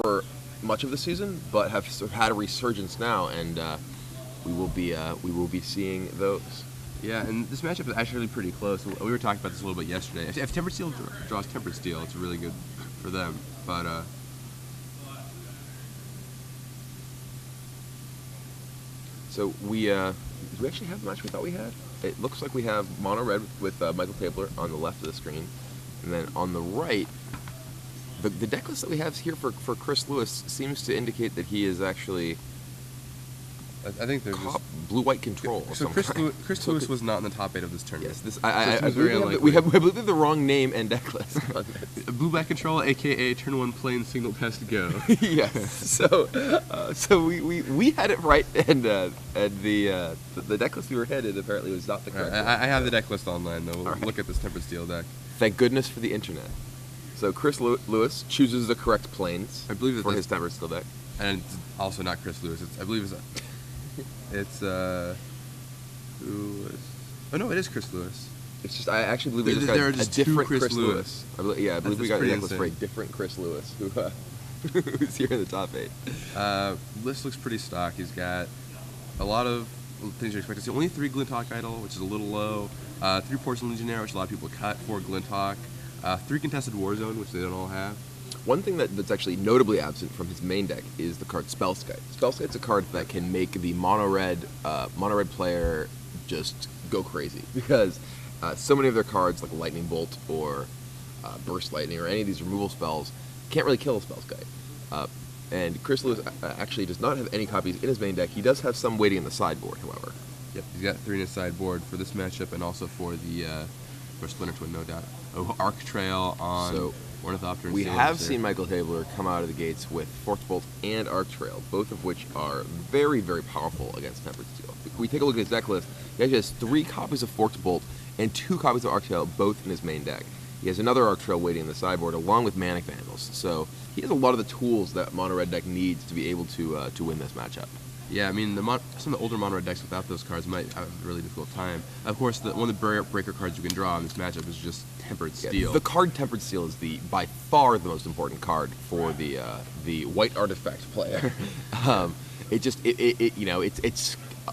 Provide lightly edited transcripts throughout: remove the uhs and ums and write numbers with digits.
for much of the season, but have sort of had a resurgence now, and we will be seeing those. Yeah, and this matchup is actually pretty close. We were talking about this a little bit yesterday. If Tempered Steel draws Tempered Steel, it's really good for them. But so do we actually have the match we thought we had? It looks like we have Mono Red with Michael Tabler on the left of the screen, and then on the right, the deck list that we have here for Chris Lewis seems to indicate that he is actually I think there's blue-white control. So Chris Lewis was not in the top 8 of this tournament. Yes, I believe we have the wrong name and deck list on this. Blue-black control, aka turn 1 plane signal pest go. Yes. So we had it right, and the deck list we were headed apparently was not the correct one. I have the deck list online though. We'll right. Look at this Tempered Steel deck. Thank goodness for the internet. So Chris Lewis chooses the correct planes I believe for his Tempered Steel deck. And it's also not Chris Lewis. I believe it's who is? Oh no, it is Chris Lewis. It's just I actually believe we there are got just a different two Chris Lewis. Lewis. I believe we got a necklace insane. for a different Chris Lewis who's here in the top 8. List looks pretty stock. He's got a lot of things you expect to see. Only 3 Glinthawk Idol, which is a little low. 3 Porcelain Legionnaire, which a lot of people cut. 4 Glinthawk. 3 Contested Warzone, which they don't all have. One thing that's actually notably absent from his main deck is the card Spellskite. Spellskite's a card that can make the mono red player just go crazy, because so many of their cards, like Lightning Bolt or Burst Lightning or any of these removal spells, can't really kill a Spellskite. And Chris Lewis actually does not have any copies in his main deck. He does have some waiting in the sideboard, however. Yep, he's got 3 in his sideboard for this matchup and also for the for Splinter Twin, no doubt. Oh, Arc Trail on Ornithopter. We have seen Michael Tabler come out of the gates with Force Bolt and Arc Trail, both of which are very, very powerful against Tempered Steel. If we take a look at his deck list, he actually has 3 copies of Force Bolt and 2 copies of Arc Trail, both in his main deck. He has another Arc Trail waiting in the sideboard, along with Manic Vandals. So he has a lot of the tools that Mono Red deck needs to be able to win this matchup. Yeah, I mean, some of the older Mono Red decks without those cards might have a really difficult time. Of course, one of the breaker cards you can draw in this matchup is just Tempered Steel. The card Tempered Steel is by far the most important card for the white artifact player. It's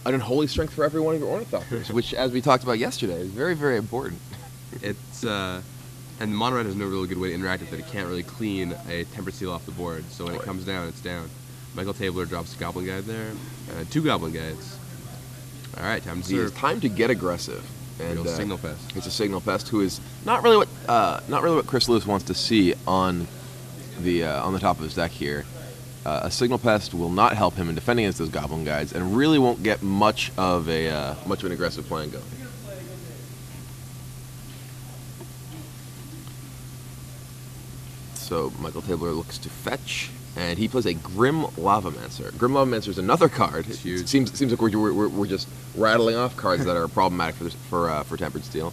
an unholy strength for every one of your Ornithopters, which, as we talked about yesterday, is very, very important. It's and Mono Red has no really good way to interact with it. It can't really clean a Tempered Steel off the board, so when it comes down, it's down. Michael Tabler drops a Goblin Guide there, 2 Goblin Guides. All right, time to serve. It's time to get aggressive. And Signal Pest. It's a Signal Pest who is not really what Chris Lewis wants to see on the top of his deck here. A Signal Pest will not help him in defending against those Goblin Guides, and really won't get much of an aggressive plan going. So Michael Tabler looks to fetch, and he plays a Grim Lavamancer. Grim Lavamancer is another card. It's huge. It seems like we're just rattling off cards that are problematic for Tempered Steel,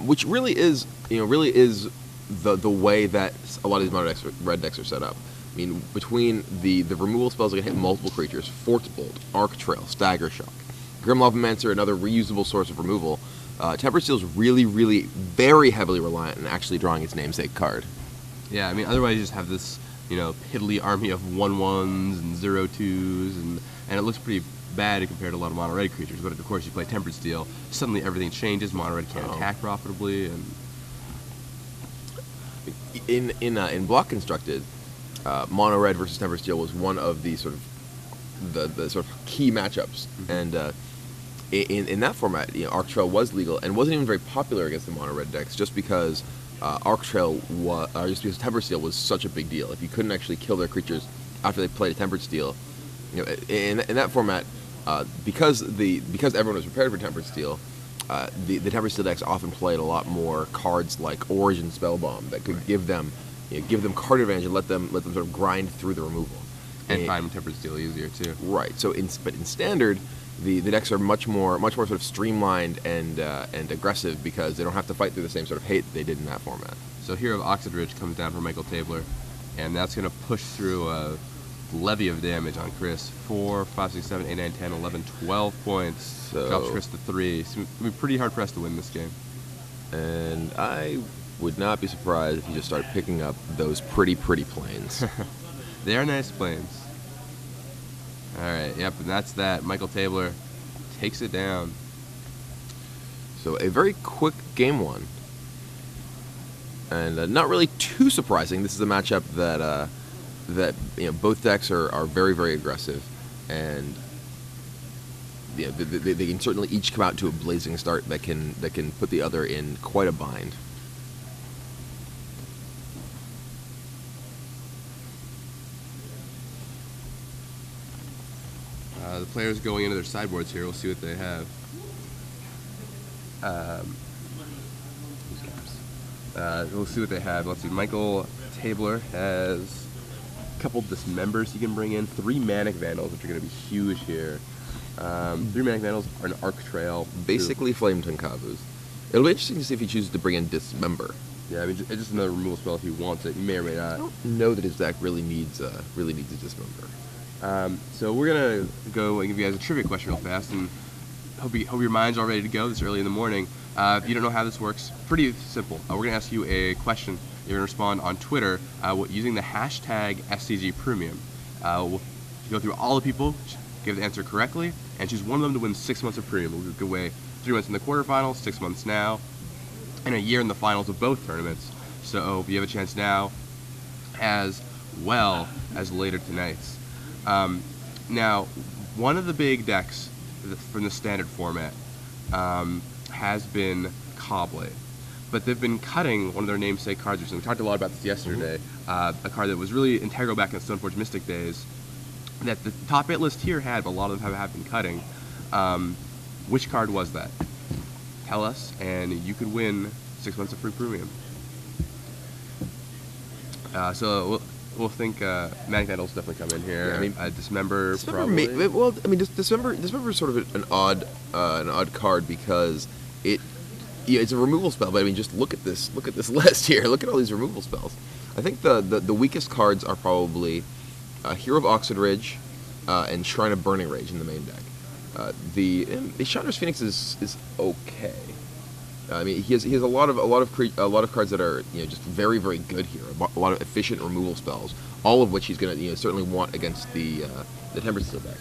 which really is the way that a lot of these Mono Red decks are set up. I mean, between the removal spells that can hit multiple creatures, Force Bolt, Arc Trail, Stagger Shock, Grim Lavamancer, another reusable source of removal. Tempered Steel is really, really very heavily reliant on actually drawing its namesake card. Yeah, I mean, otherwise you just have this, piddly army of 1/1s and 0/2s, and it looks pretty bad compared to a lot of Mono Red creatures. But of course, you play Tempered Steel, suddenly everything changes. Mono Red can't attack profitably, and in Block Constructed, Mono Red versus Tempered Steel was one of the sort of key matchups, and in that format, Arc Trail was legal and wasn't even very popular against the Mono Red decks, just because Arc Trail just because Tempered Steel was such a big deal. If you couldn't actually kill their creatures after they played a Tempered Steel, in that format, because everyone was prepared for Tempered Steel, the Tempered Steel decks often played a lot more cards like Origin Spellbomb that could give them card advantage and let them sort of grind through the removal. And find Tempered Steel easier too. Right. So in Standard, the decks are much more sort of streamlined and aggressive, because they don't have to fight through the same sort of hate that they did in that format. So Hero of Oxidridge comes down for Michael Tabler, and that's going to push through a levy of damage on Chris. 4, 5, 6, 7, 8, 9, 10, 11, 12 points. So drops Chris to 3. It's going to be pretty hard pressed to win this game. And I would not be surprised if he just started picking up those pretty planes. They are nice planes. All right, yep, and that's that. Michael Tabler takes it down. So a very quick game one. And not really too surprising. This is a matchup that both decks are very, very aggressive, and they can certainly each come out to a blazing start that can put the other in quite a bind. The players going into their sideboards here. We'll see what they have. We'll see what they have. Let's see. Michael Tabler has a couple Dismembers he can bring in. 3 Manic Vandals, which are going to be huge here. 3 Manic Vandals are an Arc Trail. Basically, Flame Tonkabus. It'll be interesting to see if he chooses to bring in Dismember. Yeah, I mean, it's just another removal spell if he wants it. He may or may not. I don't know that his deck really needs a Dismember. So we're gonna go and give you guys a trivia question real fast, and hope your mind's all ready to go this early in the morning. If you don't know how this works, pretty simple. We're gonna ask you a question. You're gonna respond on Twitter using the hashtag SCGPremium. We'll go through all the people, give the answer correctly, and choose one of them to win 6 months of premium. We'll give away 3 months in the quarterfinals, 6 months now, and a year in the finals of both tournaments. So you have a chance now, as well as later tonight. Now, one of the big decks from the standard format has been Cobblade, but they've been cutting one of their namesake cards recently. We talked a lot about this yesterday. A card that was really integral back in Stoneforge Mystic days that the top 8 list here had, but a lot of them have been cutting. Which card was that? Tell us, and you could win 6 months of free premium. So we'll think Manic Vandals definitely come in here. Yeah, I mean, Dismember probably. Dismember is sort of an odd card because it's a removal spell. But I mean, just look at this list here. Look at all these removal spells. I think the weakest cards are probably Hero of Oxid Ridge and Shrine of Burning Rage in the main deck. The Chandra's Phoenix is okay. I mean, he has a lot of cards that are just very, very good here. A lot of efficient removal spells, all of which he's going to certainly want against the Tempered Steel deck.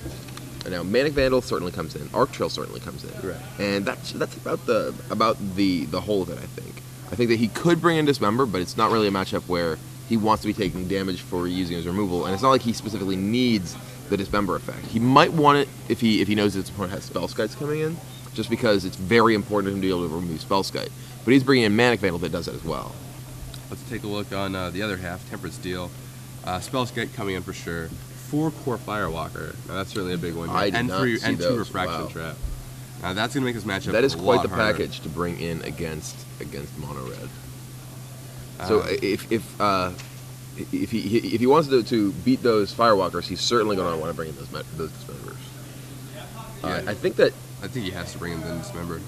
And now Manic Vandal certainly comes in, Arc Trail certainly comes in, right. And that's about the whole of it. I think that he could bring in Dismember, but it's not really a matchup where he wants to be taking damage for using his removal, and it's not like he specifically needs the Dismember effect. He might want it if he knows his opponent has Spell Skites coming in, just because it's very important to him to be able to remove Spell Skite. But he's bringing in Manic Vandal that does that as well. Let's take a look on the other half, Tempered Steel. Spell Skite coming in for sure. 4 Core Firewalker. Now that's certainly a big one. I did not see and 2 those. Refraction Wow. Trap. Now that's going to make this matchup That is a quite lot the harder. package to bring in against Mono Red. So if he wants to beat those Firewalkers, he's certainly going to want to bring in those Dismembers. Yeah. I think he has to bring in the Dismember.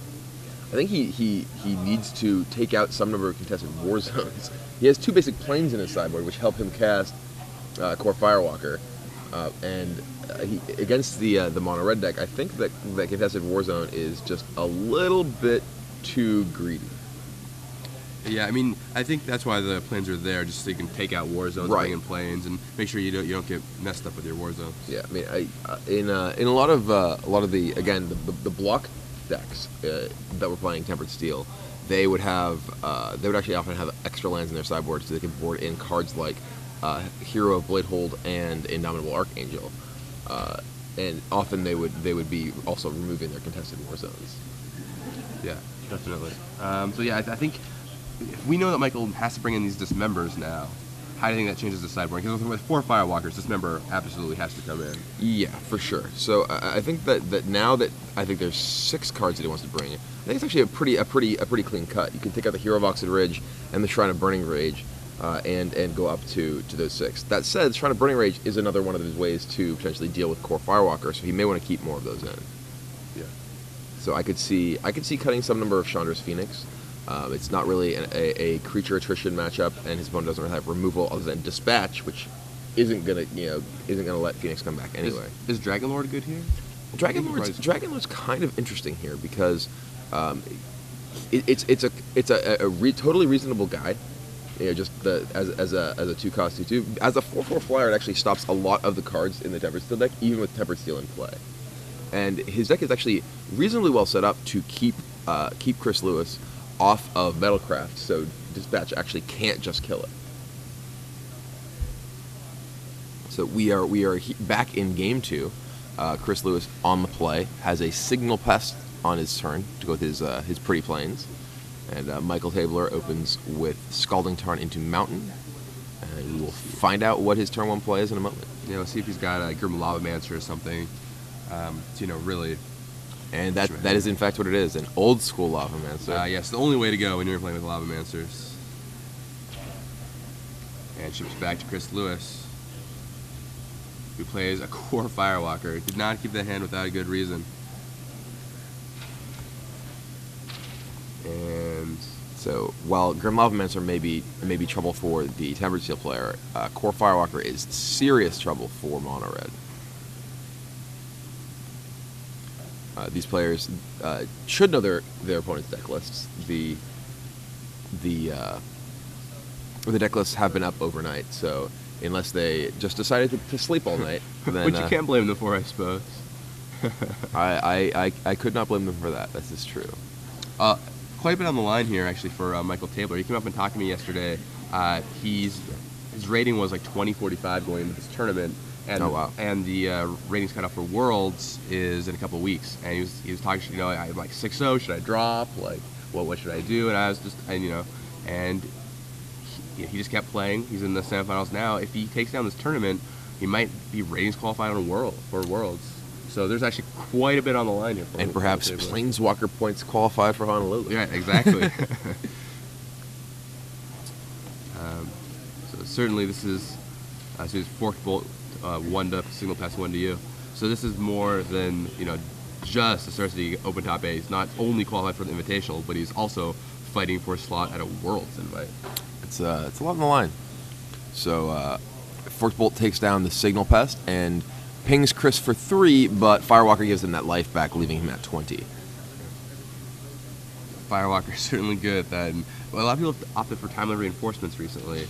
I think he needs to take out some number of contested war zones. He has 2 basic planes in his sideboard, which help him cast Core Firewalker, and against the Mono Red deck, I think that contested war zone is just a little bit too greedy. Yeah, I mean, I think that's why the planes are there, just so you can take out war zones, Right. bring in planes, and make sure you don't get messed up with your war zones. Yeah, I mean, in a lot of the block decks that were playing Tempered Steel, they would actually often have extra lands in their sideboard so they can board in cards like Hero of Bladehold and Indomitable Archangel, and often they would be also removing their contested war zones. Yeah, definitely. So yeah, I think if we know that Michael has to bring in these Dismembers now, how do you think that changes the sideboard? Because with 4 Firewalkers, Dismember absolutely has to come in. Yeah, for sure. So I think that now that I think there's 6 cards that he wants to bring, I think it's actually a pretty clean cut. You can take out the Hero of Oxid Ridge and the Shrine of Burning Rage, and go up to those 6. That said, Shrine of Burning Rage is another one of his ways to potentially deal with Core Firewalker, so he may want to keep more of those in. Yeah. So I could see cutting some number of Chandra's Phoenix. It's not really a creature attrition matchup, and his opponent doesn't really have removal other than Dispatch, which isn't gonna let Phoenix come back anyway. Is Dragonlord good here? Dragonlord's kind of interesting here because it's a totally reasonable guy. just as a 2-cost 2/2. As a 4/4 flyer, it actually stops a lot of the cards in the Tempered Steel deck, even with Tempered Steel in play. And his deck is actually reasonably well set up to keep Chris Lewis off of Metalcraft, so Dispatch actually can't just kill it. So we are back in game 2. Chris Lewis on the play has a Signal Pest on his turn to go with his Pretty Plains, and Michael Tabler opens with Scalding Tarn into Mountain, and we will find out what his turn 1 play is in a moment. Yeah, we'll see if he's got a Grim Lavamancer or something. Really. And that is in fact what it is, an old school Lavamancer. Yes, the only way to go when you're playing with Lavamancers. And ships back to Chris Lewis, who plays a Core Firewalker. Did not keep that hand without a good reason. And so while Grim Lavamancer may be trouble for the Tempered Steel player, Core Firewalker is serious trouble for Mono Red. These players should know their opponent's deck lists. The deck lists have been up overnight, so unless they just decided to sleep all night, then which you can't blame them for, I suppose. I could not blame them for that. This is true. Quite a bit on the line here, actually, for Michael Tabler. He came up and talked to me yesterday. His rating was like 2045 going into this tournament. And, oh, wow. And the ratings cutoff for Worlds is in a couple of weeks. And he was talking, I'm like 6-0, should I drop? Like, what should I do? And I was just, and he just kept playing. He's in the semifinals now. If he takes down this tournament, he might be ratings qualified for Worlds. So there's actually quite a bit on the line here. And perhaps Planeswalker points qualify for Honolulu. Yeah, exactly. So certainly this is Forked Bolt 1 to Signal Pass 1 to you. So this is more than just a Scarcity Open Top A. He's not only qualified for the Invitational, but he's also fighting for a slot at a Worlds invite. It's a lot on the line. So Forked Bolt takes down the Signal Pest and pings Chris for 3, but Firewalker gives him that life back, leaving him at 20. Firewalker is certainly good at that. And a lot of people have opted for Timely Reinforcements recently.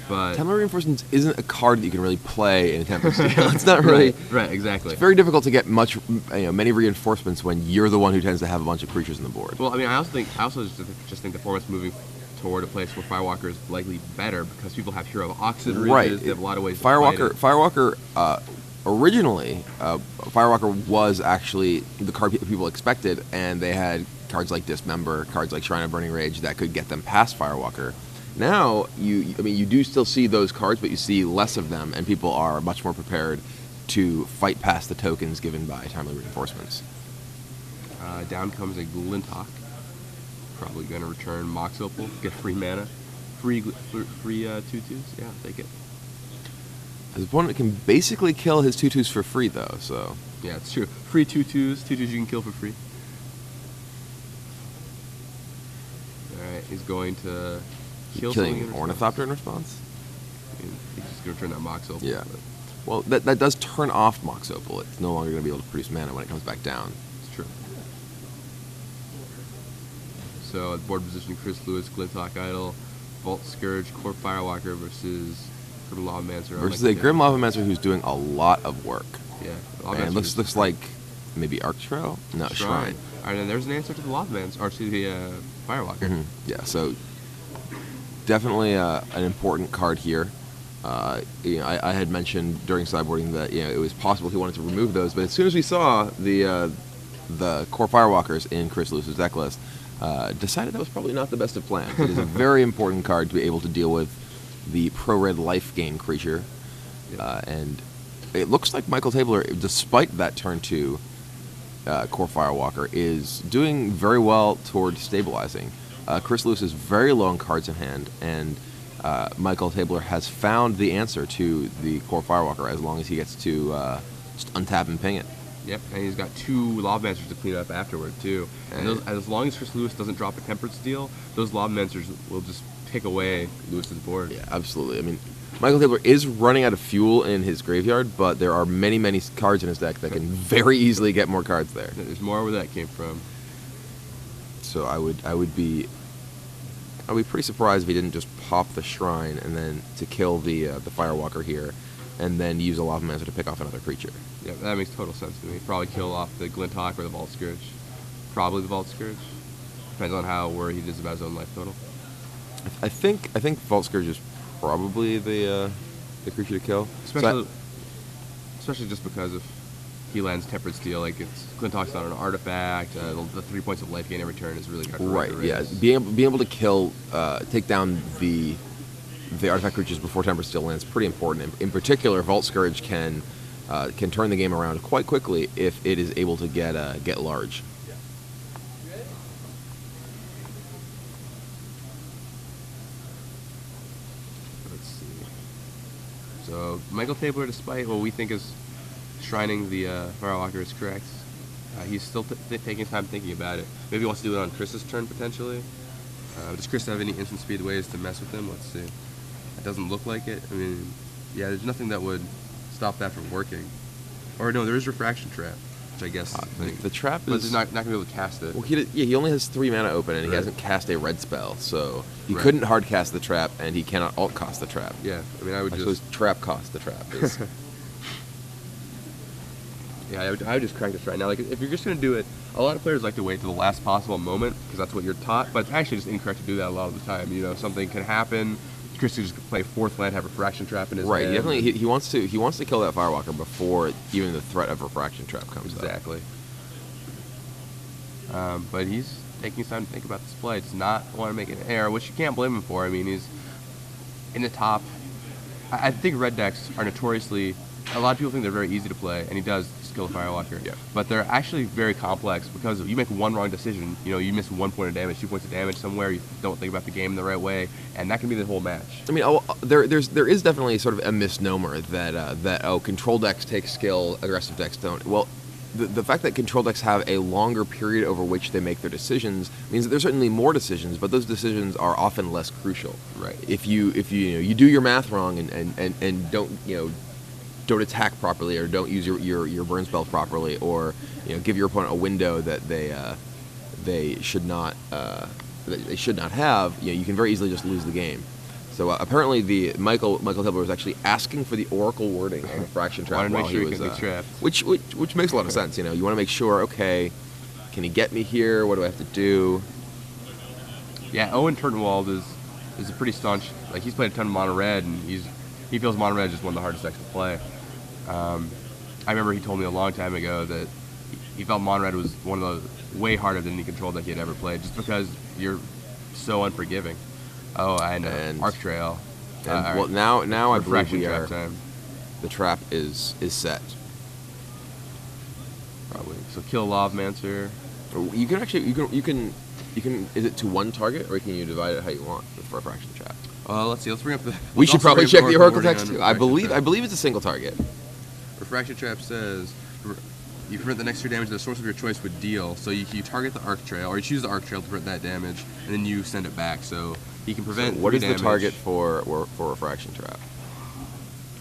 But Timely Reinforcements isn't a card that you can really play in Tempered Steel. It's not really right, exactly. It's very difficult to get many reinforcements when you're the one who tends to have a bunch of creatures on the board. Well, I also just think the format's moving toward a place where Firewalker is likely better because people have Hero of Oxid Ridges. They have a lot of ways. Firewalker. Originally, Firewalker was actually the card people expected, and they had cards like Dismember, cards like Shrine of Burning Rage that could get them past Firewalker. Now, you do still see those cards, but you see less of them, and people are much more prepared to fight past the tokens given by Timely Reinforcements. Down comes a Glinthawk. Probably going to return Mox Opal, get free mana. Free 2/2s? Yeah, I'll take it. His opponent can basically kill his 2/2s for free, though, so... Yeah, it's true. Free 2/2s. 2/2s you can kill for free. Alright, he's going to... Killing Ornithopter in response? He's just going to turn that Mox Opal. Yeah. Well, that does turn off Mox Opal. It's no longer going to be able to produce mana when it comes back down. It's true. So, at board position, Chris Lewis, Glinthawk Idol, Vault Scourge, Core Firewalker versus Grim Lavamancer. Versus a Grim Lavamancer who's doing a lot of work. Yeah. And it looks like maybe Arc Trail? No, Shrine. Alright, then there's an answer to the Lavamancer, or to the Firewalker. Mm-hmm. Yeah, so definitely an important card here. I had mentioned during sideboarding that it was possible he wanted to remove those, but as soon as we saw the Core Firewalkers in Chris Lewis's deck list, decided that was probably not the best of plans. It is a very important card to be able to deal with the pro-red life gain creature, and it looks like Michael Tabler, despite that turn 2 Core Firewalker, is doing very well toward stabilizing. Chris Lewis is very low on cards in hand, and Michael Tabler has found the answer to the Core Firewalker as long as he gets to just untap and ping it. Yep, and he's got 2 Lavamancers to clean up afterward, too. And as long as Chris Lewis doesn't drop a Tempered Steel, those Lavamancers will just pick away Lewis's board. Yeah, absolutely. I mean, Michael Tabler is running out of fuel in his graveyard, but there are many, many cards in his deck that can very easily get more cards there. There's more where that came from. So I would be I'd be pretty surprised if he didn't just pop the Shrine and then to kill the Firewalker here, and then use a Lavamancer to pick off another creature. Yeah, that makes total sense to me. Probably kill off the Glinthawk or the Vault Scourge. Probably the Vault Scourge. Depends on how worried he is about his own life total. I think Vault Scourge is probably the creature to kill. Especially just because if he lands Tempered Steel, like Glinthawk's not an artifact. The 3 points of life gain every turn is really got right. Yeah, being able to kill, take down the artifact creatures before Tempered Steel lands pretty important. In particular, Vault Scourge can turn the game around quite quickly if it is able to get large. So Michael Tabler, despite what we think is shrining the Firewalker, is correct. He's still taking time thinking about it. Maybe he wants to do it on Chris's turn, potentially. Does Chris have any instant speed ways to mess with him? Let's see. It doesn't look like it. I mean, yeah, there's nothing that would stop that from working. Or no, there is Refraction Trap, which I guess the trap but is he's not going to be able to cast it. Well, he only has 3 mana open, and he hasn't cast a red spell, so he couldn't hard cast the trap, and he cannot alt cost the trap. Yeah, I mean, I would just trap cost the trap. Yeah, I would just crank this right now. Like, if you're just going to do it, a lot of players like to wait to the last possible moment because that's what you're taught. But it's actually just incorrect to do that a lot of the time. You know, something can happen. Chris could just play 4th land, have Refraction Trap in his hand. Definitely. He wants to kill that Firewalker before even the threat of Refraction Trap comes up. Exactly. But he's taking his time to think about this play. Does not want to make an error, which you can't blame him for. I mean, he's in the top. I think red decks are notoriously. A lot of people think they're very easy to play, and he does kill the Firewalker. Yeah. But they're actually very complex because if you make one wrong decision, you know, you miss 1 point of damage, 2 points of damage somewhere, you don't think about the game the right way, and that can be the whole match. I mean, there is definitely sort of a misnomer that control decks take skill, aggressive decks don't. Well, the fact that control decks have a longer period over which they make their decisions means that there's certainly more decisions, but those decisions are often less crucial. Right. If you do your math wrong and don't attack properly, or don't use your burn spells properly, or give your opponent a window that they should not have, you can very easily just lose the game. So apparently the Michael Tabler was actually asking for the Oracle wording on the Refraction Trap while he was which makes a lot of sense. You want to make sure, okay, can he get me here? What do I have to do? Yeah, Owen Turnwald is a pretty staunch. Like, he's played a ton of mono red, and he feels mono red is just one of the hardest decks to play. I remember he told me a long time ago that he felt mono red was one of the way harder than any control deck he had ever played, just because you're so unforgiving. Oh, and Arc Trail. Well, now I believe we are. Time. The trap is set. Probably. So kill Lavamancer. You can actually you can is it to one target, or can you divide it how you want for a Refraction Trap? Let's see. Let's bring up the. We should probably check the Oracle text too. I believe it's a single target. Refraction Trap says you prevent the next 2 damage the source of your choice would deal. So you target the Arc Trail, or you choose the Arc Trail to prevent that damage, and then you send it back. So he can prevent. So what is damage. The target for Refraction Trap?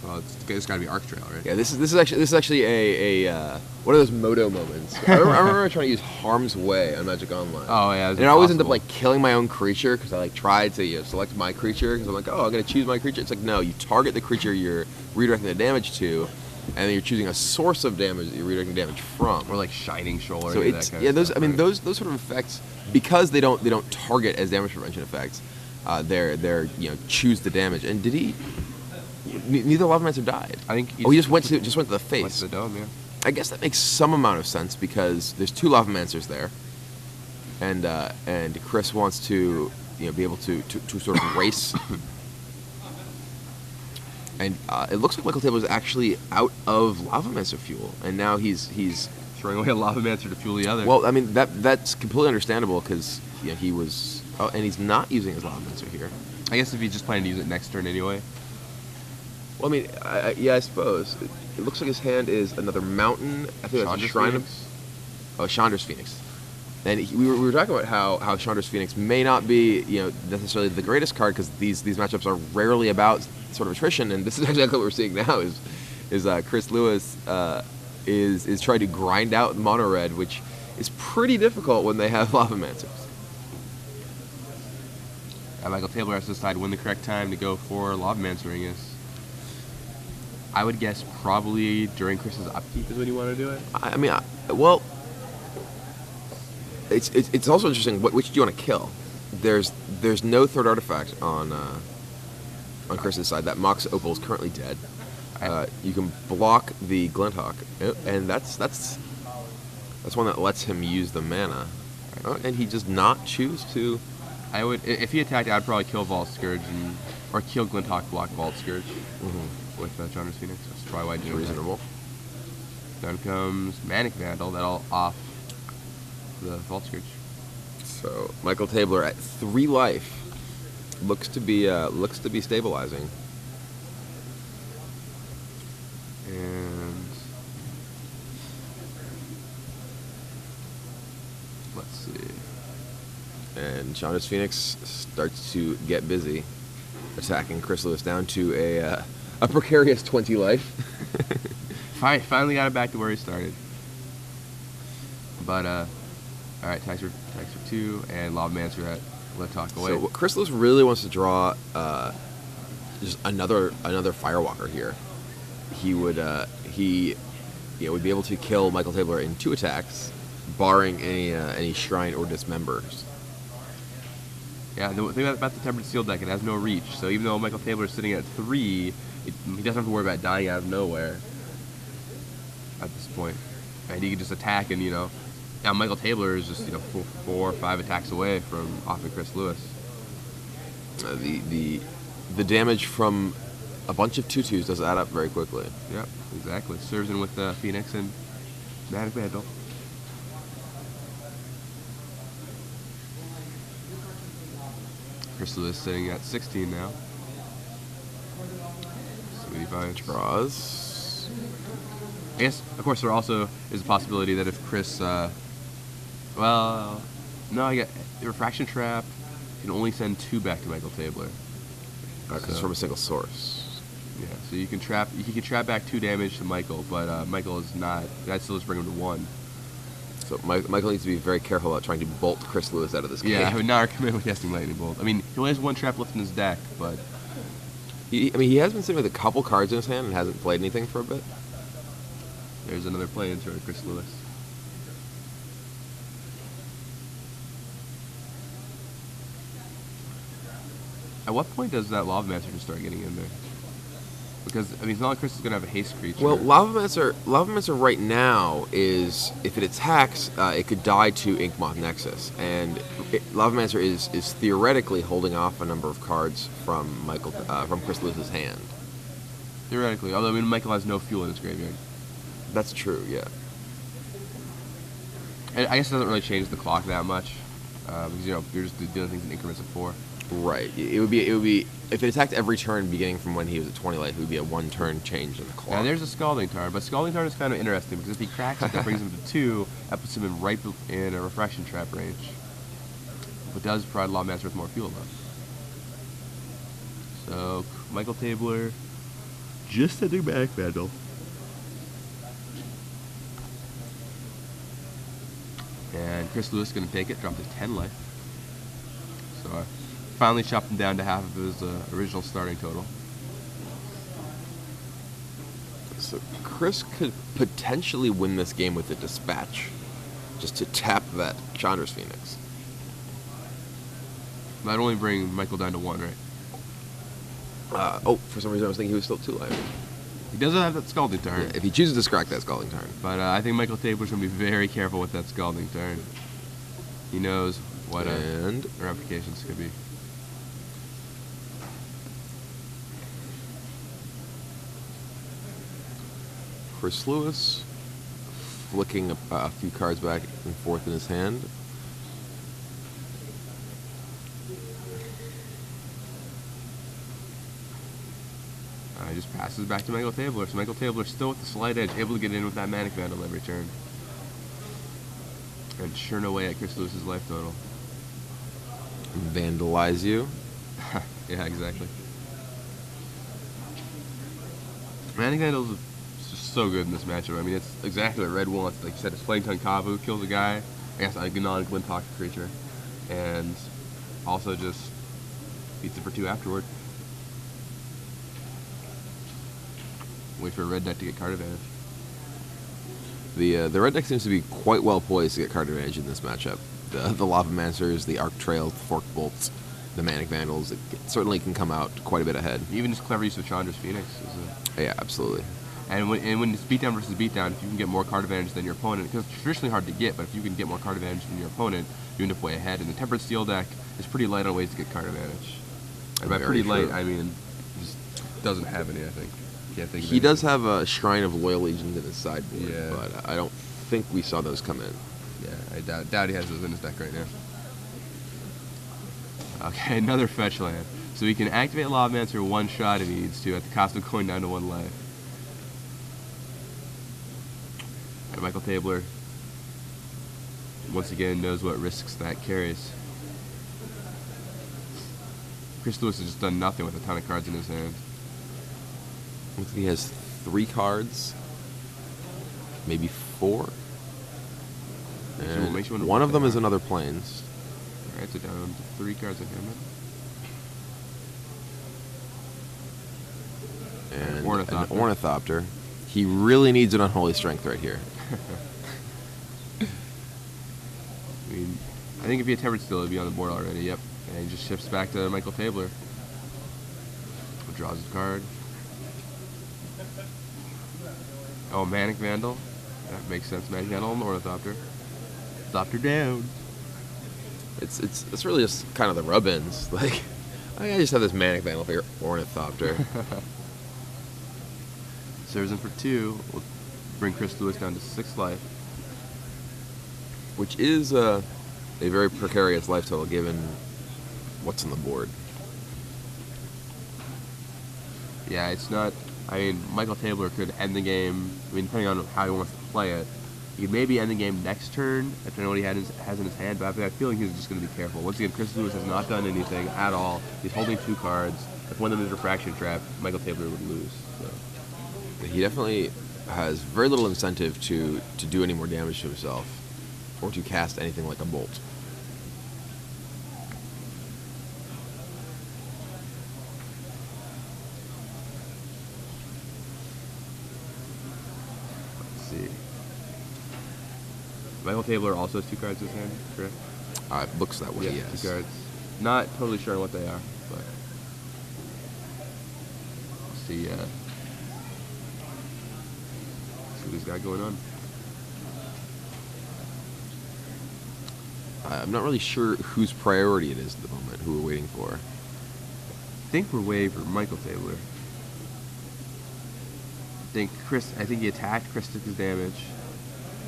Well, it's got to be Arc Trail, right? Yeah, this is actually a one of those Moto moments. I remember trying to use Harm's Way on Magic Online. Oh yeah, and I always end up like killing my own creature because I tried to select my creature because I'm like, oh, I'm gonna choose my creature. It's like, no, you target the creature you're redirecting the damage to, and then you're choosing a source of damage that you're redirecting damage from. Or like Shining Shoal. So it's those. I mean, those sort of effects, because they don't target as damage prevention effects. They're choose the damage. And did he? Neither Lavamancer died. I think. He just went to the face. Went to the dome, yeah. I guess that makes some amount of sense because there's 2 Lavamancers there, and Chris wants to be able to sort of race. And it looks like Michael Tabler is actually out of Lavamancer fuel, and now he's throwing away a Lavamancer to fuel the other. Well, I mean that's completely understandable because he was. Oh, and he's not using his Lavamancer here. I guess if he's just planning to use it next turn anyway. Well, I mean, I suppose. It looks like his hand is another mountain. I think that's a Shrine of... Oh, Chandra's Phoenix. And we were talking about how Chandra's Phoenix may not be, necessarily the greatest card because these matchups are rarely about sort of attrition, and this is exactly what we're seeing now is Chris Lewis is trying to grind out mono red, which is pretty difficult when they have Lavamancers. Michael Tabler has to decide when the correct time to go for Lavamancer is. I would guess probably during Chris's upkeep is when you want to do it. I mean, well, it's also interesting. Which do you want to kill? There's no third artifact on Chris's side. That Mox Opal is currently dead. You can block the Glinthawk, and that's one that lets him use the mana. And he does not choose to. I would, if he attacked, I'd probably kill Vault Scourge or kill Glinthawk, block Vault Scourge with Chandra's Phoenix. That's probably why I did reasonable. Then comes Manic Vandal. That'll off the Vault Scourge. So Michael Tabler at 3 life looks to be stabilizing. And let's see. And Chandra's Phoenix starts to get busy, attacking Chris Lewis down to a precarious 20 life. Finally got it back to where he started. But all right, tags for 2, and Lavamancer at Glinthawk away. So what Chris Lewis really wants to draw just another Firewalker here. He would would be able to kill Michael Tabler in 2 attacks, barring any Shrine or Dismembers. Yeah, the thing about the Tempered Steel deck, it has no reach. So even though Michael Tabler is sitting at 3, he doesn't have to worry about dying out of nowhere at this point. And he can just attack, and now Michael Tabler is just 4 or 5 attacks away from offing Chris Lewis. The damage from a bunch of 2/2s does add up very quickly. Yep, exactly. Serves in with Phoenix and Manic Vandal. Chris Lewis sitting at 16 now. 75 draws. I guess, of course, there also is a possibility that if Chris, no, I get Refraction Trap. You can only send 2 back to Michael Tabler. Because it's from a single source. Yeah, so you can trap back 2 damage to Michael, but Michael is not. That still just bring him to 1. So Michael needs to be very careful about trying to bolt Chris Lewis out of this game. Yeah, I would not recommend with casting Lightning Bolt. I mean, he only has 1 trap left in his deck, but he has been sitting with a couple cards in his hand and hasn't played anything for a bit. There's another play into Chris Lewis. At what point does that Lavamancer just start getting in there? Because, I mean, it's not like Chris is going to have a haste creature. Well, Lavamancer right now is, if it attacks, it could die to Inkmoth Nexus. And Lavamancer is theoretically holding off a number of cards from Chris Lewis's hand. Theoretically, although, I mean, Michael has no fuel in his graveyard. That's true, yeah. And I guess it doesn't really change the clock that much. Because, you're just doing things in increments of 4. Right. It would be if it attacked every turn beginning from when he was at 20 life, it would be a 1-turn change in the clock. Yeah, there's a Scalding Tarn, but Scalding Tarn is kind of interesting because if he cracks it, that brings him to 2, that puts him in a Refraction Trap range. But does provide Lawmaster with more fuel though. So Michael Tabler just sending back Vandal. And Chris Lewis is going to take it, drop his 10 life. So I finally chopped him down to half of his original starting total. So Chris could potentially win this game with a Dispatch, just to tap that Chandra's Phoenix. That'd only bring Michael down to 1, right? For some reason I was thinking he was still 2 life. He doesn't have that Scalding Tarn. Yeah, if he chooses to scrack that Scalding Tarn. But I think Michael Tabler's going to be very careful with that Scalding Tarn. He knows what ramifications could be. Chris Lewis flicking a few cards back and forth in his hand. He just passes back to Michael Tabler. So Michael Tabler's still with the slight edge, able to get in with that Manic Vandal every turn. And churn away at Chris Lewis's life total. Vandalize you. Yeah, exactly. Manic Vandal is just so good in this matchup. I mean, it's exactly what Red wants. Like you said, it's playing Tonkavu, kills a guy, I guess a non-Glinthawk creature, and also just Beats it for 2 afterward. Wait for a red deck to get card advantage. The red deck seems to be quite well poised to get card advantage in this matchup. The Lava Mancers, the Arc Trail, the Fork Bolts, the Manic Vandals, it certainly can come out quite a bit ahead. Even just clever use of Chandra's Phoenix is Yeah, absolutely. And when it's beatdown versus beatdown, if you can get more card advantage than your opponent, because it's traditionally hard to get, but if you can get more card advantage than your opponent, you end up way ahead. And the Tempered Steel deck is pretty light on ways to get card advantage. And by pretty light, I mean just doesn't have any. I think. Can't think. He does have a Shrine of Loyal Legions in his sideboard, Yeah. but I don't think we saw those come in. Yeah, I doubt he has those in his deck right now. Okay, another fetch land. So he can activate Lavamancer one shot if he needs to, at the cost of going down to 1 life. And Michael Tabler, once again, knows what risks that carries. Chris Lewis has just done nothing with a ton of cards in his hand. Looks like he has 3 cards, maybe 4. And one of them is another Plains. Alright, so down to 3 cards in hand. And an Ornithopter. He really needs an Unholy Strength right here. I mean, I think if he had Tempered Steel, he'd be on the board already, yep. And he just shifts back to Michael Tabler. Draws his card. Oh, Manic Vandal. That makes sense. Manic Vandal and Ornithopter. Thopter down. It's really just kind of the rub-ins. Like, I just have this Manic Vandal for your Ornithopter. Serves him for 2. We'll bring Chris Lewis down to 6 life. Which is a very precarious life total given what's on the board. Yeah, it's not... I mean, Michael Tabler could end the game, I mean, depending on how he wants to play it. He could maybe end the game next turn, depending on what he has in his hand, but I have a feeling he's just going to be careful. Once again, Chris Lewis has not done anything at all. He's holding 2 cards. If one of them is Refraction Trap, Michael Tabler would lose. So. He definitely has very little incentive to do any more damage to himself or to cast anything like a bolt. Let's see. Michael Tabler also has 2 cards in his hand, correct? It looks that way, Yeah, yes. 2 cards. Not totally sure what they are, but... Let's see, what he's got going on. I'm not really sure whose priority it is at the moment, who we're waiting for. I think we're waiting for Michael Tabler. I think he attacked, Chris took his damage.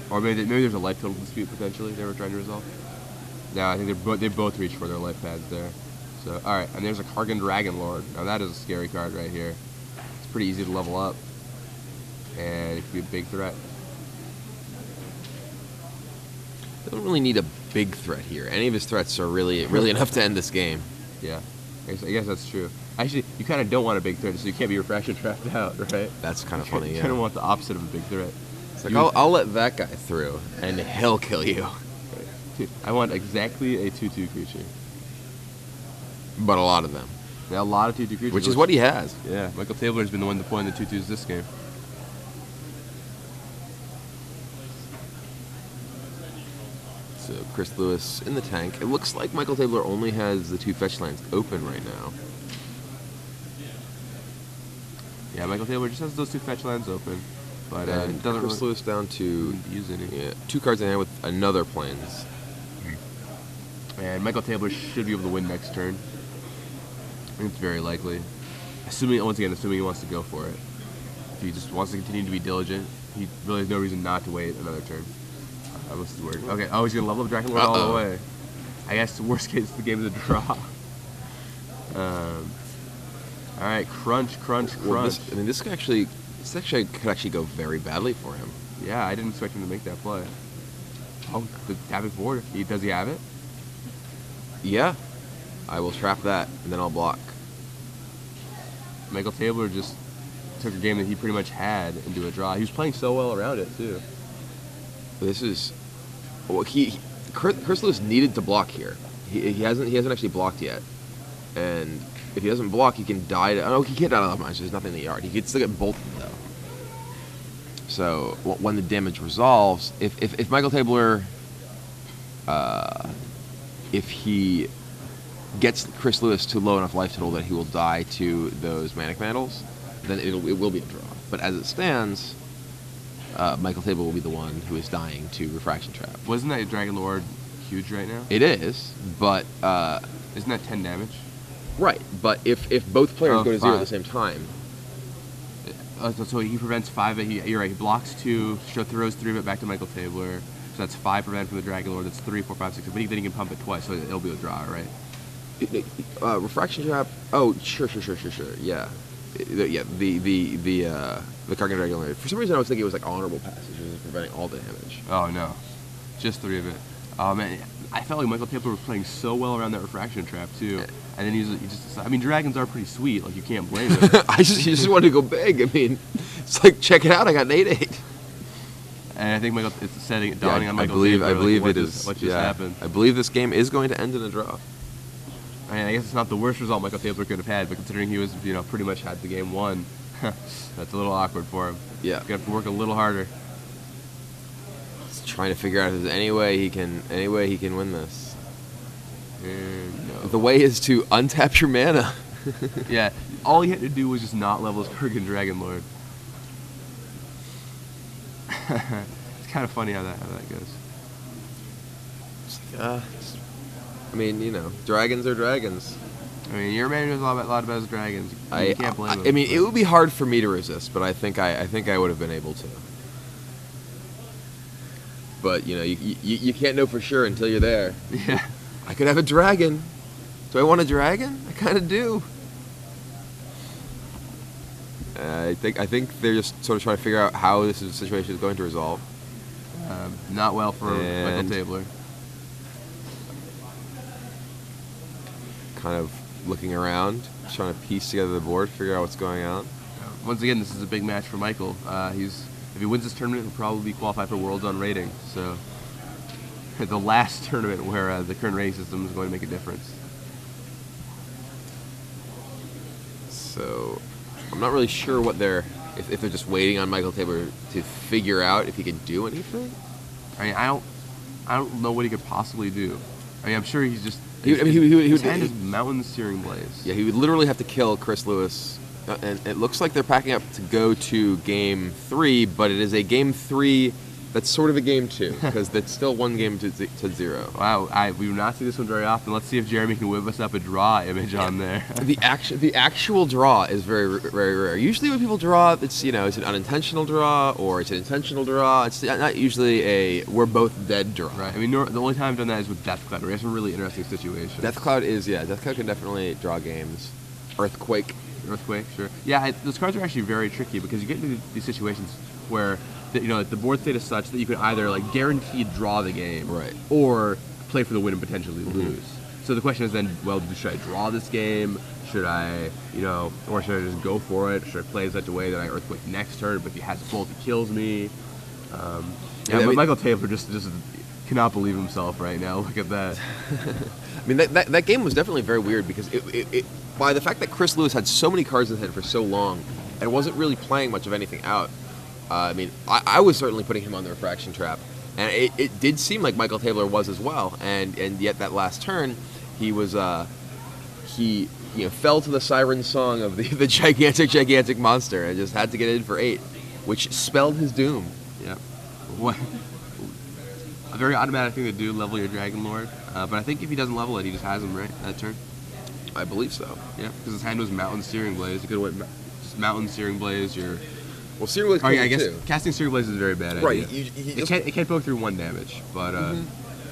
Or maybe there's a life total dispute potentially they were trying to resolve. No, I think they both reached for their life pads there. So, alright, and there's a Kargan Dragon Lord. Now that is a scary card right here. It's pretty easy to level up. And it could be a big threat. They don't really need a big threat here. Any of his threats are really enough to end this game. Yeah, I guess that's true. Actually, you kind of don't want a big threat, so you can't be refraction trapped out, right? That's kind of funny, You yeah. kind of want the opposite of a big threat. It's like, I'll let that guy through, and he'll kill you. Dude, I want exactly a 2/2 creature. But a lot of them. Yeah, a lot of 2/2 creatures. Which is what he has. Yeah, Michael Tabler has been the one deploying the 2/2s this game. So Chris Lewis in the tank. It looks like Michael Tabler only has the 2 fetch lands open right now. Yeah, Michael Tabler just has those 2 fetch lands open, but And doesn't Chris really Lewis down to use any. 2 cards in hand with another Plains. And Michael Tabler should be able to win next turn. I think it's very likely. Assuming he wants to go for it. If he just wants to continue to be diligent, he really has no reason not to wait another turn. What's his word? Okay, he's going to level up Dragon Lord all the way. I guess the worst case, the game is a draw. Alright, crunch. Well, this actually could actually go very badly for him. Yeah, I didn't expect him to make that play. Oh, the tapping forward. Does he have it? Yeah. I will trap that, and then I'll block. Michael Tabler just took a game that he pretty much had into a draw. He was playing so well around it, too. This is... Well, Chris Lewis needed to block here. He hasn't actually blocked yet. And if he doesn't block, he can die to... Oh, he can't die to Lava Mines. There's nothing in the yard. He could still get bolted, though. So, when the damage resolves, if Michael Tabler... if he gets Chris Lewis to low enough life total that he will die to those Manic Mandals, then it will be a draw. But as it stands, Michael Tabler will be the one who is dying to Refraction Trap. Wasn't that Dragon Lord huge right now? It is, but... Isn't that 10 damage? Right, but if both players go to 0 at the 5. same time... So he prevents 5, you're right, he blocks 2, throws 3 but back to Michael Tabler. So that's 5 prevent from the Dragon Lord, that's 3, 4, 5, 6, but then he can pump it twice, so it'll be a draw, right? Refraction Trap... Oh, sure, yeah. The Kargan Dragon Lord. For some reason I was thinking it was like Honorable Passage, which is preventing all the damage. Oh, no. Just 3 of it. Oh, man, I felt like Michael Tabler was playing so well around that Refraction Trap, too. And then he just decided, I mean, dragons are pretty sweet, like, you can't blame him. He just wanted to go big. I mean, it's like, check it out, I got an 8/8. And I think it's dawning on Michael Tabler. I believe like, it is. What just happened? I believe this game is going to end in a draw. I mean, I guess it's not the worst result Michael Tabler could have had, but considering he was, pretty much had the game won, that's a little awkward for him. Yeah. He's gonna have to work a little harder. He's trying to figure out if there's any way he can win this. No. The way is to untap your mana. Yeah, all he had to do was just not level his Kurgan Dragon Lord. It's kind of funny how that goes. It's like, I mean, dragons are dragons. I mean, your man knows a lot about his dragons. You can't blame him. I mean, it would be hard for me to resist, but I think I would have been able to. But you can't know for sure until you're there. Yeah. I could have a dragon. Do I want a dragon? I kind of do. I think they're just sort of trying to figure out how this situation is going to resolve. Not well for Michael Tabler. Kind of looking around, trying to piece together the board, figure out what's going on. Once again, this is a big match for Michael. If he wins this tournament, he'll probably qualify for Worlds on rating. So, the last tournament where the current rating system is going to make a difference. So, I'm not really sure what if they're just waiting on Michael Tabler to figure out if he can do anything. I mean, I don't know what he could possibly do. I mean, I'm sure he's just. His hand is Mountain Searing Blaze. Yeah, he would literally have to kill Chris Lewis. And it looks like they're packing up to go to Game 3, but it is a Game 3 that's sort of a Game 2, because it's still 1 game to 0. Wow, we do not see this one very often. Let's see if Jeremy can whip us up a draw image on there. The actual draw is very, very rare. Usually when people draw, it's it's an unintentional draw, or it's an intentional draw. It's not usually we're both dead draw. Right. I mean, the only time I've done that is with Death Cloud. We have some really interesting situations. Death Cloud can definitely draw games. Earthquake, sure. Yeah, those cards are actually very tricky because you get into these situations where the board state is such that you can either guaranteed draw the game, right, or play for the win and potentially lose. So the question is then, well, should I draw this game? Should I, or should I just go for it? Should I play in such a way that I Earthquake next turn, but if he has bolt, he kills me? But Michael Tabler just cannot believe himself right now. Look at that. I mean, that game was definitely very weird because it by the fact that Chris Lewis had so many cards in his hand for so long and wasn't really playing much of anything out. I mean, I was certainly putting him on the Refraction Trap, and it did seem like Michael Tabler was as well. And yet that last turn, he was he fell to the siren song of the gigantic monster and just had to get in for 8, which spelled his doom. Yeah. What? A very automatic thing to do, level your Dragon Lord. But I think if he doesn't level it, he just has him, right, that turn? I believe so. Yeah, because his hand was Mountain Searing Blaze. You could have went just Mountain Searing Blaze, Well, Searing Blaze I guess too. Casting Searing Blaze is a very bad idea. Right. It can't poke through 1 damage, but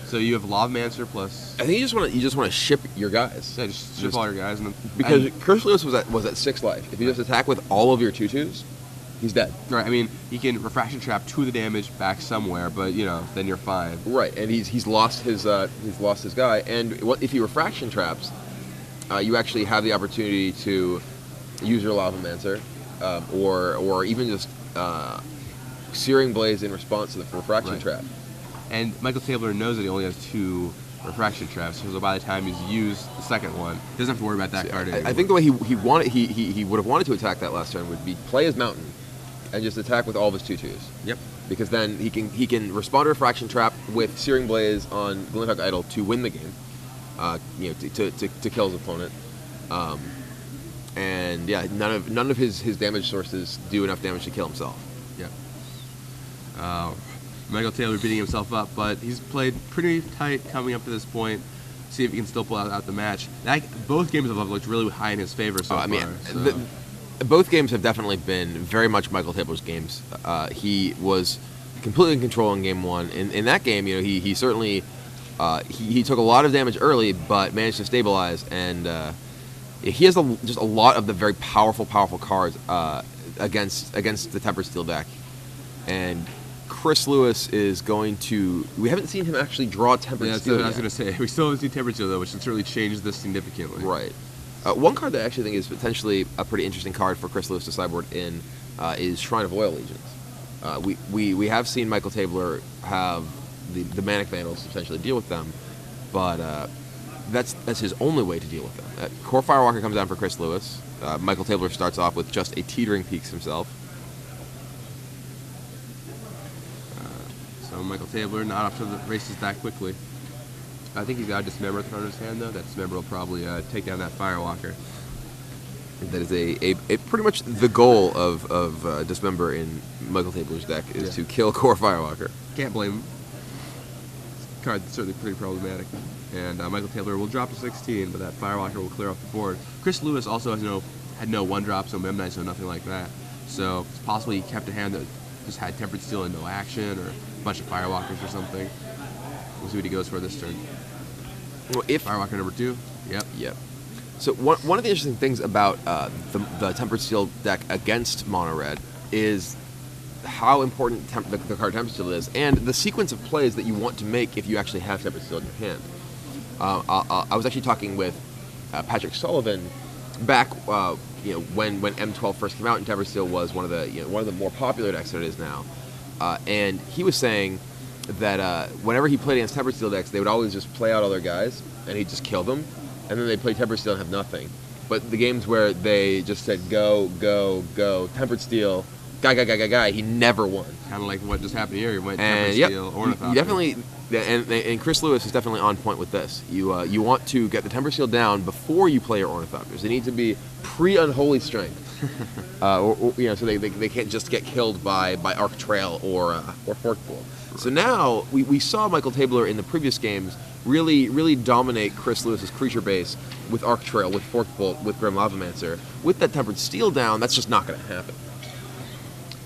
so you have Lavamancer plus. I think you just want to ship your guys. Yeah, just ship all your guys, and then because Chris Lewis was at 6 life. If you just attack with all of your 2/2s, he's dead. Right. I mean, he can Refraction Trap 2 the damage back somewhere, but then you're fine. Right, and he's lost his guy. And if he Refraction Traps, you actually have the opportunity to use your Lavamancer, or even just Searing Blaze in response to the Refraction Trap. And Michael Tabler knows that he only has 2 refraction traps. So by the time he's used the second one, he doesn't have to worry about that card anymore. I think the way he would have wanted to attack that last turn would be play his mountain and just attack with all of his 2/2s. Yep. Because then he can respond to refraction trap with Searing Blaze on Glinthawk Idol to win the game. To kill his opponent. And yeah, none of his damage sources do enough damage to kill himself. Yep. Michael Taylor beating himself up, but he's played pretty tight coming up to this point. See if he can still pull out the match. Both games have looked really high in his favor so far. So. Both games have definitely been very much Michael Taylor's games. He was completely in control in game one. In that game, he certainly he took a lot of damage early, but managed to stabilize, and he has just a lot of the very powerful cards against the Tempered Steel deck. And Chris Lewis is going to... We haven't seen him actually draw Tempered Steel yet. I was going to say. We still haven't seen Tempered Steel, though, which can certainly change this significantly. Right. One card that I actually think is potentially a pretty interesting card for Chris Lewis to sideboard in is Shrine of Oil Legions. We have seen Michael Tabler have the Manic Vandals to potentially deal with them, but that's his only way to deal with them. Core Firewalker comes down for Chris Lewis. Michael Tabler starts off with just a Teetering Peaks himself. So Michael Tabler not off to the races that quickly. I think he's got a Dismember thrown in his hand, though. That Dismember will probably take down that Firewalker. That is a pretty much the goal of Dismember in Michael Tabler's deck is to kill Core Firewalker. Can't blame him. This card's certainly pretty problematic. And Michael Tabler will drop to 16, but that Firewalker will clear off the board. Chris Lewis also had no 1-drops, no Memnites, no nothing like that. So it's possible he kept a hand that just had Tempered Steel and no action, or a bunch of Firewalkers or something. We'll see what he goes for this turn. Well, Firewalker number 2. Yep. So one of the interesting things about the Tempered Steel deck against Mono Red is how important the card Tempered Steel is, and the sequence of plays that you want to make if you actually have Tempered Steel in your hand. I was actually talking with Patrick Sullivan back, when M12 first came out, and Tempered Steel was one of the more popular decks that it is now, and he was saying that whenever he played against Tempered Steel decks, they would always just play out all their guys, and he'd just kill them, and then they'd play Tempered Steel and have nothing. But the games where they just said go, Tempered Steel, guy, he never won. Kind of like what just happened here. He went Tempered Steel, Ornithopter. You definitely, and Chris Lewis is definitely on point with this. You want to get the Tempered Steel down before you play your Ornithopters. They need to be pre-Unholy Strength, so they can't just get killed by Arc Trail or Forkpool. So now we saw Michael Tabler in the previous games really dominate Chris Lewis's creature base with Arc Trail, with Forkbolt, with Grim Lavamancer. With that Tempered Steel down, that's just not going to happen.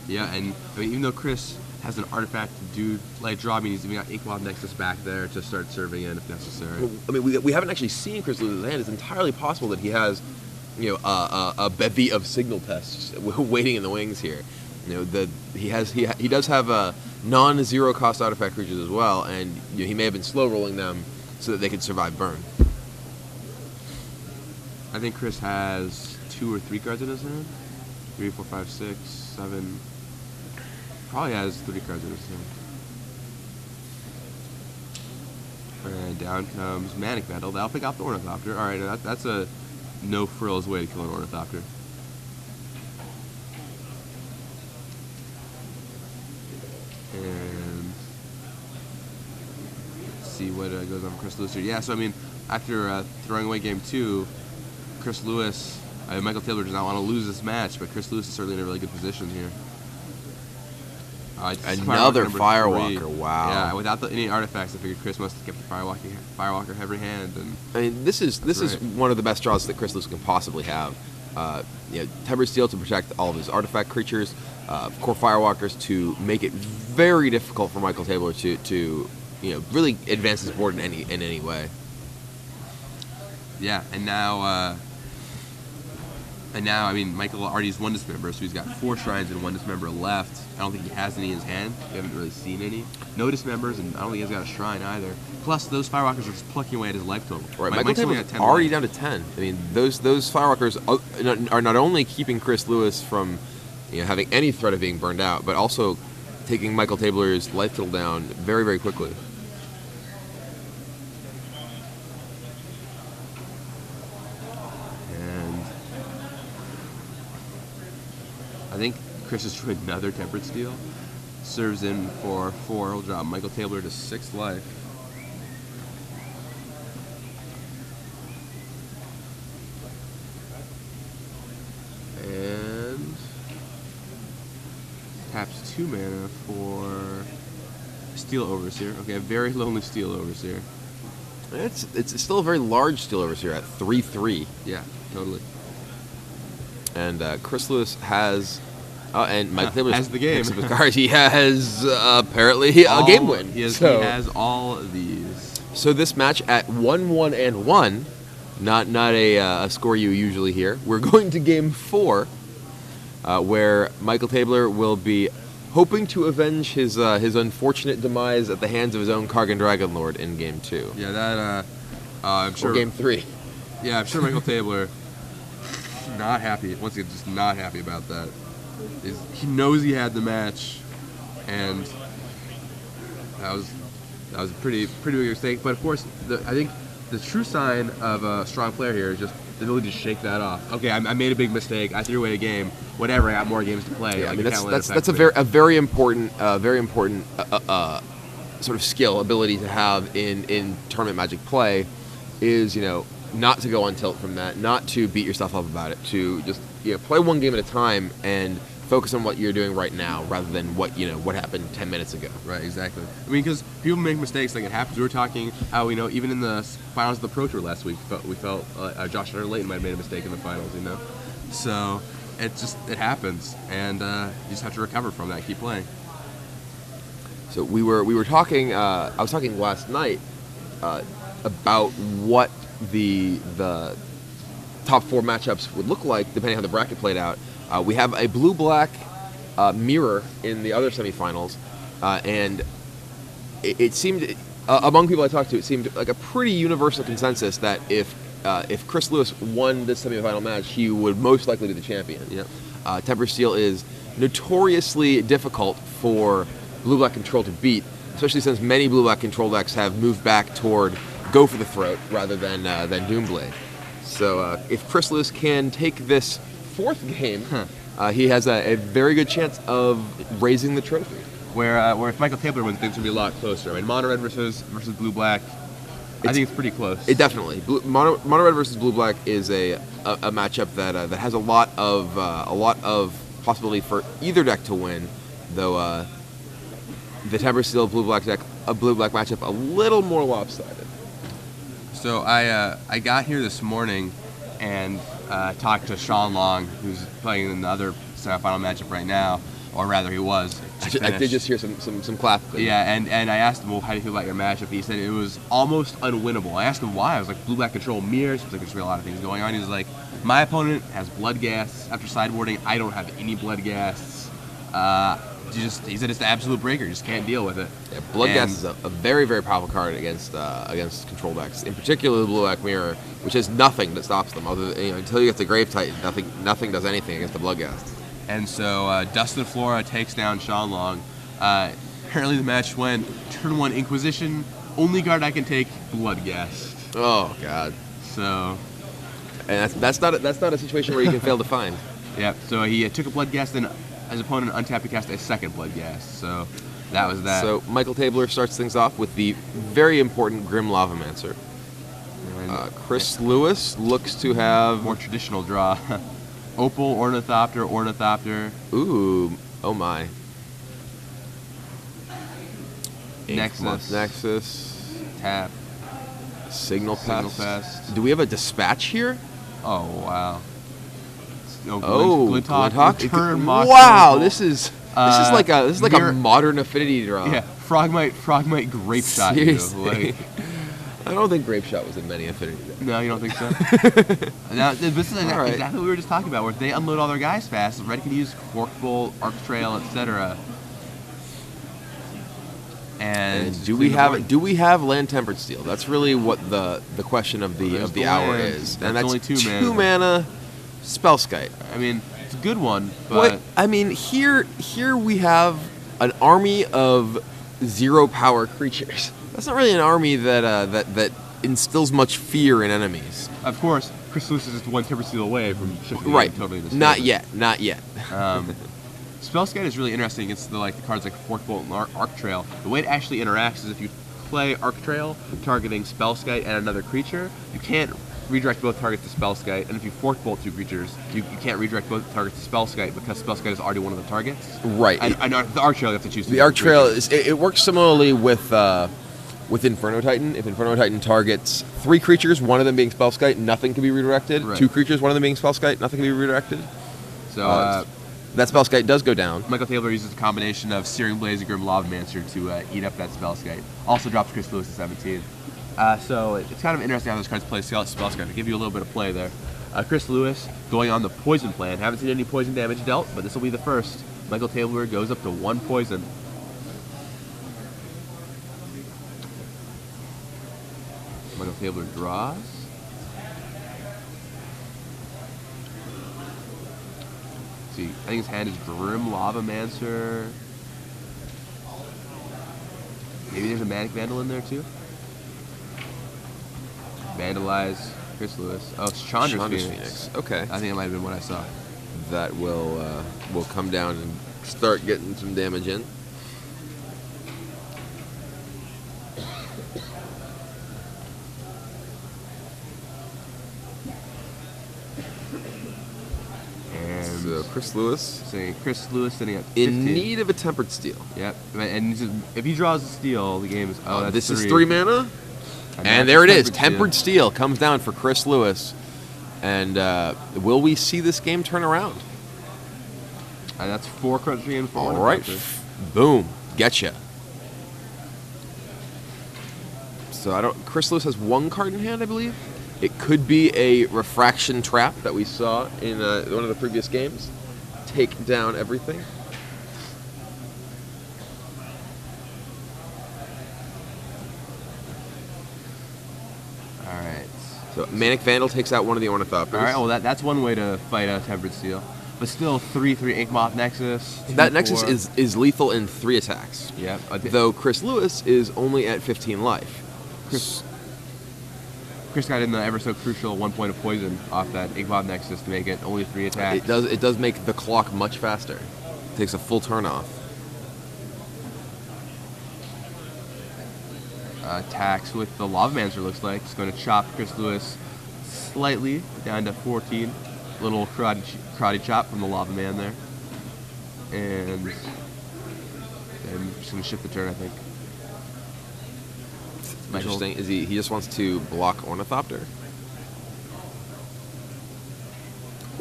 Yeah, and even though Chris has an artifact to do like draw, he's even got Inkmoth Nexus back there to start serving in if necessary. Well, we haven't actually seen Chris Lewis's hand. It's entirely possible that he has, a bevy of signal tests waiting in the wings here. He does have non-zero cost artifact creatures as well, and he may have been slow rolling them so that they could survive burn. I think Chris has 2 or 3 cards in his hand. 3, 4, 5, 6, 7. Probably has 3 cards in his hand. And down comes Manic Vandal. That'll pick off the Ornithopter. All right, that's a no frills way to kill an Ornithopter. And let's see what goes on for Chris Lewis here. Yeah, so after throwing away game 2, Chris Lewis, Michael Taylor does not want to lose this match, but Chris Lewis is certainly in a really good position here. Another Firewalker, wow. Yeah, without any artifacts, I figured Chris must have kept the Firewalker every hand. And this is one of the best draws that Chris Lewis can possibly have. Tempered Steel to protect all of his artifact creatures, Core Firewalkers to make it very difficult for Michael Tabler to really advance his board in any way. Yeah, and now Michael already has 1 Dismember, so he's got 4 Shrines and 1 Dismember left. I don't think he has any in his hand. We haven't really seen any. No Dismembers, and I don't think he's got a Shrine either. Plus, those Firewalkers are just plucking away at his life total. Right, Michael Tabler's already down to 10. Those Firewalkers are not only keeping Chris Lewis from having any threat of being burned out, but also taking Michael Tabler's life total down very, very quickly. I think Chris is doing another Tempered Steel. Serves in for 4. Will drop Michael Tabler to 6th life. And taps 2 mana for Steel Overseer. Okay, a very lonely Steel Overseer. It's still a very large Steel Overseer at 3/3. Yeah, totally. And Chris Lewis has, and Mike Tabler has the game. Picks up his cards. He has apparently a game win. He has all of these. So this match at 1-1-1, not a score you usually hear. We're going to game 4, where Michael Tabler will be hoping to avenge his unfortunate demise at the hands of his own Kargan Dragon Lord in game 2. Yeah, that I'm sure. Or game 3. Yeah, I'm sure Michael Tabler not happy. Once again, just not happy about that. He knows he had the match, and that was a pretty big mistake. But of course, I think the true sign of a strong player here is just the ability to shake that off. Okay, I made a big mistake. I threw away a game. Whatever. I got more games to play. Yeah, like, I mean, that's a very important sort of skill ability to have in tournament Magic play, is not to go on tilt from that, not to beat yourself up about it, to just play one game at a time and focus on what you're doing right now rather than what happened 10 minutes ago. Right, exactly. I mean, because people make mistakes, like it happens. We were talking how even in the finals of the Pro Tour last week, we felt Josh Layton might have made a mistake in the finals. So it happens, and you just have to recover from that. Keep playing. So we were talking. I was talking last night about what the top 4 matchups would look like depending on how the bracket played out. We have a blue-black mirror in the other semifinals, and it seemed among people I talked to, it seemed like a pretty universal consensus that if Chris Lewis won this semifinal match, he would most likely be the champion. Yep. Tempered Steel is notoriously difficult for blue-black control to beat, especially since many blue-black control decks have moved back toward go for the throat rather than Doomblade. So if Chris Lewis can take this 4th game, he has a very good chance of raising the trophy. Where if Michael Tabler wins, things would be a lot closer. I mean, mono red versus blue black, I think it's pretty close. It definitely mono red versus blue black is a matchup that has a lot of possibility for either deck to win, though the Tempered Steel blue black matchup a little more lopsided. So I got here this morning and talked to Sean Long, who's playing in the other semifinal matchup right now, or rather he was. I did just hear some clapping. Yeah, and I asked him, well, how do you feel about your matchup? He said it was almost unwinnable. I asked him why. I was like, blue-black control mirrors. He was like, there's really a lot of things going on. He was like, my opponent has blood gas. After sideboarding, I don't have any blood gas. He said it's the absolute breaker. You just can't deal with it. Yeah, blood gas is a very, very powerful card against control decks. In particular, the blue-black mirror, which has nothing that stops them other than, until you get the Grave Titan, nothing does anything against the blood gas. And so Dustin Flora takes down Sean Long. Apparently the match went turn 1 Inquisition. Only card I can take, blood gas. Oh God. So. And that's not a situation where you can fail to find. Yeah. So he took a blood gas, then his opponent untapped to cast a second blood gas. So that was that. So Michael Tabler starts things off with the very important Grim Lavamancer. Chris Lewis looks to have more traditional draw. Opal, Ornithopter. Ooh, oh my. Nexus. Tap. Signal Pest. Do we have a dispatch here? Oh, wow. Glinthawk. Wow, this is like a modern affinity draw. Yeah, Frogmite Grape Shot. Seriously. I don't think Grape Shot was in many affinity decks. No, you don't think so? Now, this is exactly what we were just talking about, where if they unload all their guys fast, Red can use Cork Bolt, Arc Trail, etc. And do we have land Tempered Steel? That's really what the question of the hour is. That's and that's only 2 mana. 2 mana Spellskite. I mean, it's a good one, but I mean, here we have an army of 0 power creatures. That's not really an army that instills much fear in enemies. Of course, Chris Lewis is just one Temper Steel away from shifting Right. totally in this Not favor. yet. Not yet. Spellskite is really interesting against the cards like Fork Bolt and Arc Trail. The way it actually interacts is if you play Arc Trail targeting Spellskite and another creature, you can't redirect both targets to Spellskite, and if you Fork Bolt 2 creatures, you can't redirect both targets to Spellskite because Spellskite is already one of the targets. Right. And the Arc Trail you have to choose. The Arc Trail it works similarly with Inferno Titan. If Inferno Titan targets 3 creatures, one of them being Spellskite, nothing can be redirected. Right. 2 creatures, one of them being Spellskite, nothing can be redirected. So that Spellskite does go down. Michael Tabler uses a combination of Searing Blaze and Grim Lavamancer to eat up that Spellskite. Also drops Chris Lewis to 17. So it's kind of interesting how those cards play Spellskite. To give you a little bit of play there. Chris Lewis going on the poison plan. Haven't seen any poison damage dealt, but this will be the first. Michael Tabler goes up to 1 poison. Michael Tabler draws. Let's see, I think his hand is Grim Lavamancer. Maybe there's a Manic Vandal in there too. Vandalize Chris Lewis. Oh, it's Chandra's Phoenix. Okay. I think it might have been what I saw. That will come down and start getting some damage in. And So Chris Lewis saying Chris Lewis sitting at 15. in need of a Tempered Steel. Yep. And if he draws a steal, the game is that's this 3. is 3 mana. And there it is. Tempered Steel comes down for Chris Lewis. And will we see this game turn around? And that's 4 cards for him. All right. Boom. Getcha. So Chris Lewis has 1 card in hand, I believe. It could be a Refraction Trap that we saw in one of the previous games. Take down everything. Alright. So Manic Vandal takes out one of the Ornithopters. Alright, well that's one way to fight a Tempered Steel. But still 3/3 Inkmoth Nexus. 2/4. That Nexus is lethal in 3 attacks. Yep. Though Chris Lewis is only at 15 life. Chris got in the ever so crucial 1 point of poison off that Inkmoth Nexus to make it only 3 attacks. It does make the clock much faster. It takes a full turn off. Attacks with the Lavamancer, looks like. It's going to chop Chris Lewis slightly down to 14. Little karate chop from the Lava Man there. And I'm just going to shift the turn, I think. Interesting. Is he just wants to block Ornithopter?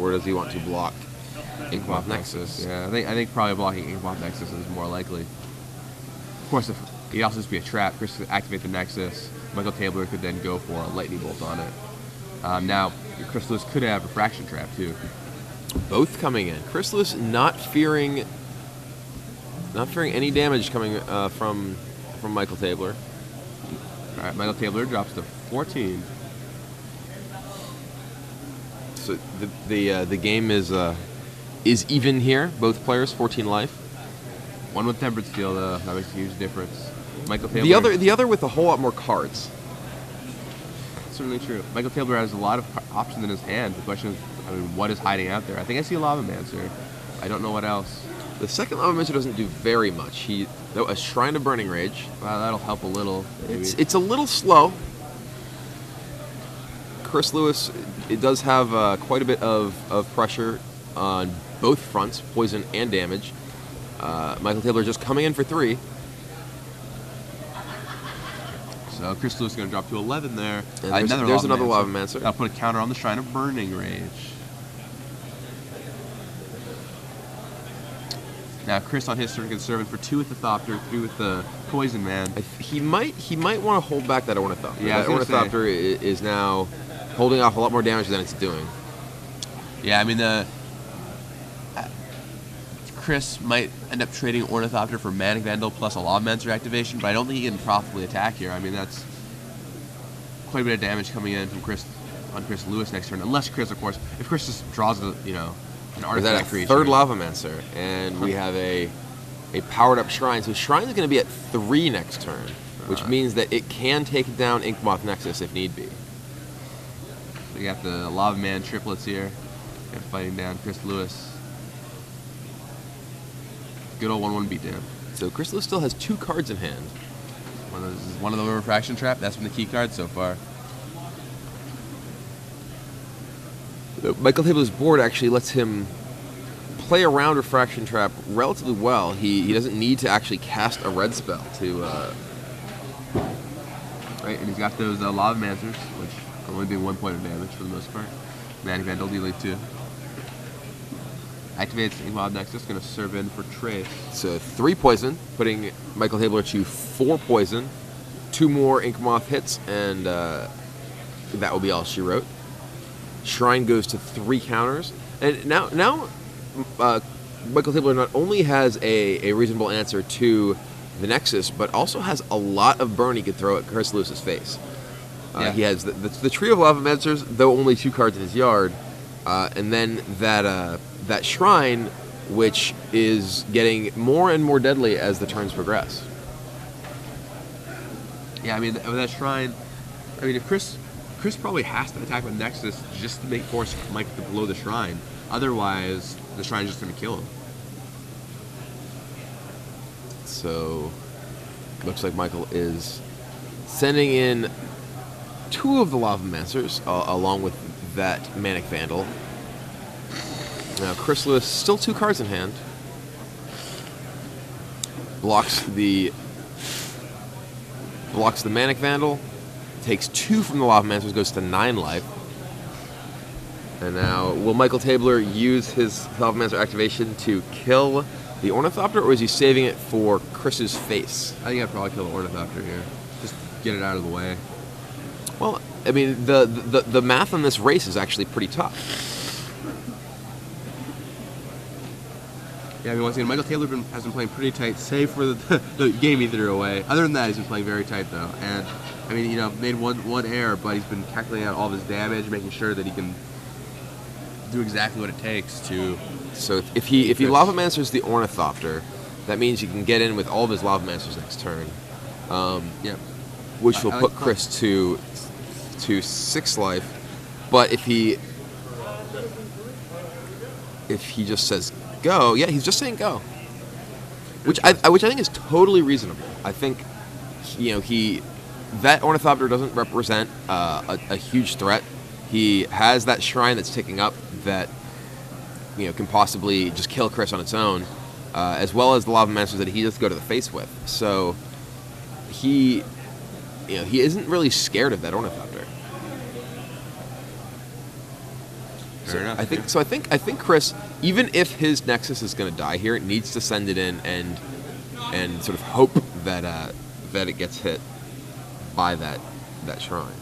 Or does he want to block Inkmoth Nexus? Yeah, I think probably blocking Inkmoth Nexus is more likely. Of course, if he'd also just be a trap. Chris could activate the Nexus. Michael Tabler could then go for a Lightning Bolt on it. Now, Chris Lewis could have Refraction Trap too. Both coming in. Chris Lewis not fearing any damage coming from Michael Tabler. All right, Michael Tabler drops to 14. So the game is even here. Both players 14 life. One with Tempered Steel, though, that makes a huge difference. Michael Tabler. The other with a whole lot more cards. Certainly true. Michael Tabler has a lot of options in his hand. The question is, what is hiding out there? I think I see a Lavamancer. I don't know what else. The second Lavamancer doesn't do very much. Though a Shrine of Burning Rage. Wow, that'll help a little. Maybe. It's a little slow. Chris Lewis, it does have quite a bit of pressure on both fronts, poison and damage. Michael Tabler just coming in for 3. So Chris Lewis is going to drop to 11 there. And there's another Lavamancer. I'll put a counter on the Shrine of Burning Rage. Now Chris on his turn can serve it for 2 with the Thopter, 3 with the Poison Man. He might want to hold back that Ornithopter. Yeah, that Ornithopter is now holding off a lot more damage than it's doing. Yeah, I mean Chris might end up trading Ornithopter for Manic Vandal plus a Lavamancer activation, but I don't think he can profitably attack here. I mean, that's quite a bit of damage coming in from Chris on Chris Lewis next turn, unless Chris, of course, if Chris just draws an artifact creature. 3rd Lavamancer, and we have a powered up Shrine. So Shrine is going to be at 3 next turn, which means that it can take down Inkmoth Nexus if need be. We got the Lava Man triplets here. And fighting down Chris Lewis. Good old 1-1 beatdown. So Chris Lewis still has 2 cards in hand. One of the refraction trap. That's been the key card so far. Michael Tabler's board actually lets him play around refraction trap relatively well. He doesn't need to actually cast a red spell to. Right, and he's got those Lava Mancers, which are only doing 1 point of damage for the most part. Manic Vandal dealing 2. Activates Mob Nexus, going to serve in for Trace. So 3 poison, putting Michael Tabler to 4 poison. 2 more Ink Moth hits, and that will be all she wrote. Shrine goes to 3 counters, and now Michael Tabler not only has a reasonable answer to the Nexus, but also has a lot of burn he could throw at Chris Lewis's face. Yeah. He has the Tree of Lava Mancers, though only 2 cards in his yard, and then that Shrine, which is getting more and more deadly as the turns progress. Yeah, I mean, with that Shrine, I mean, if Chris probably has to attack with Nexus just to force Mike to blow the Shrine. Otherwise, the Shrine's just going to kill him. So, looks like Michael is sending in 2 of the Lava Mancers, along with that Manic Vandal. Now, Chris Lewis, still 2 cards in hand. Blocks the Manic Vandal. Takes 2 from the Lava Mancers, goes to 9 life. And now, will Michael Tabler use his Lava Mancer activation to kill the Ornithopter, or is he saving it for Chris's face? I think I'd probably kill the Ornithopter here. Just get it out of the way. Well, I mean, the math on this race is actually pretty tough. Yeah, I mean, once again, Michael Tabler has been playing pretty tight, save for the game he threw away. Other than that, he's been playing very tight, though. And, I mean, made one error, but he's been calculating out all of his damage, making sure that he can do exactly what it takes to... So if he Lava Mancers the Ornithopter, that means he can get in with all of his Lava Mancers next turn. Yeah. Which will put Chris to 6 life. But if he just says go, yeah, he's just saying go. Which I think is totally reasonable. I think that Ornithopter doesn't represent a huge threat. He has that Shrine that's ticking up that can possibly just kill Chris on its own, as well as the Lava Mancers that he just go to the face with. So he isn't really scared of that Ornithopter. Fair enough. I think Chris, even if his Nexus is going to die here, needs to send it in and sort of hope that it gets hit by that Shrine.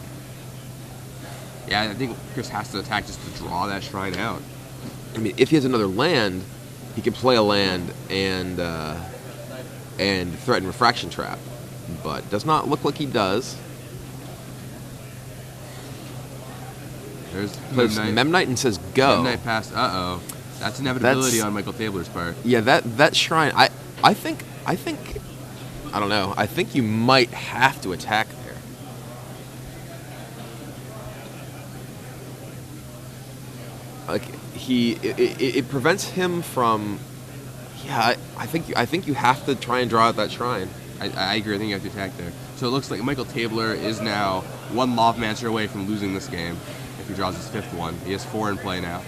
Yeah, I think Chris has to attack just to draw that Shrine out. I mean, if he has another land, he can play a land and threaten Refraction Trap, but does not look like he does. There's Plays Memnite and says go. Memnite passed. Uh-oh. That's inevitability on Michael Tabler's part. Yeah, that Shrine, I think I don't know. I think you might have to attack there. Like it prevents him from. Yeah, I think you have to try and draw out that Shrine. I agree. I think you have to attack there. So it looks like Michael Tabler is now 1 Lava Mancer away from losing this game. If he draws his 5th one, he has 4 in play now.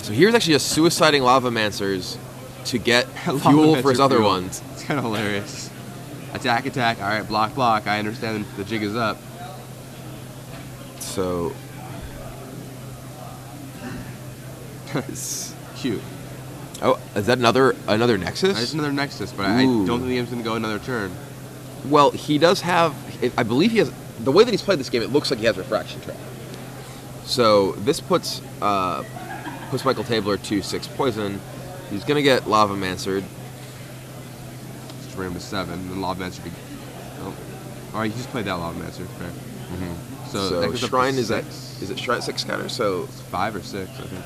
So here's actually just suiciding Lava Mancers to get fuel for his other ones. It's kind of hilarious. Attack, attack. All right, block, block. I understand the jig is up. So It's cute. Oh, is that another Nexus? It's another Nexus, but I don't think the game's going to go another turn. Well, he does have. I believe he has. The way that he's played this game, it looks like he has Refraction Trap. So this puts Michael Tabler to 6 poison. He's going to get Lava Mancered. Just ran him to 7, and Lava Mancer. Oh. All right, you just played that Lava Mancer. Fair. Mm-hmm. So that goes Shrine up to is at 6. Is it Shrine 6 counter? So It's 5 or 6, I think.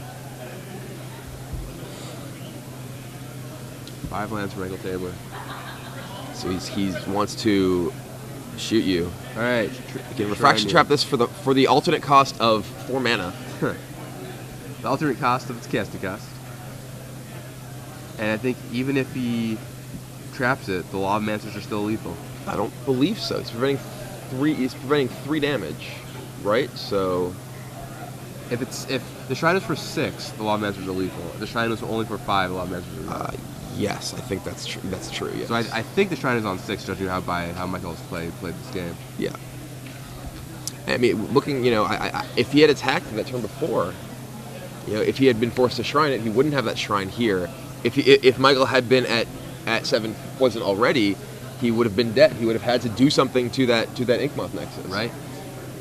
5 lands for Michael Tabler. So he wants to Shoot you. All right. You can refraction trap this for the alternate cost of 4 mana. The alternate cost of its casting cost. And I think even if he traps it, the Law of Mancers are still lethal. I don't believe so. He's preventing 3 damage, right? So If the Shrine is for 6, the Law of Mancers are lethal. If the Shrine was only for 5, the Law of Mancers are lethal. yes, I think that's true. That's true. Yes. So I think the Shrine is on 6, judging how Michael has played this game. Yeah. I mean, looking, if he had attacked that turn before, if he had been forced to shrine it, he wouldn't have that shrine here. If Michael had been at 7 poison already, he would have been dead. He would have had to do something to that Inkmoth Nexus. Right.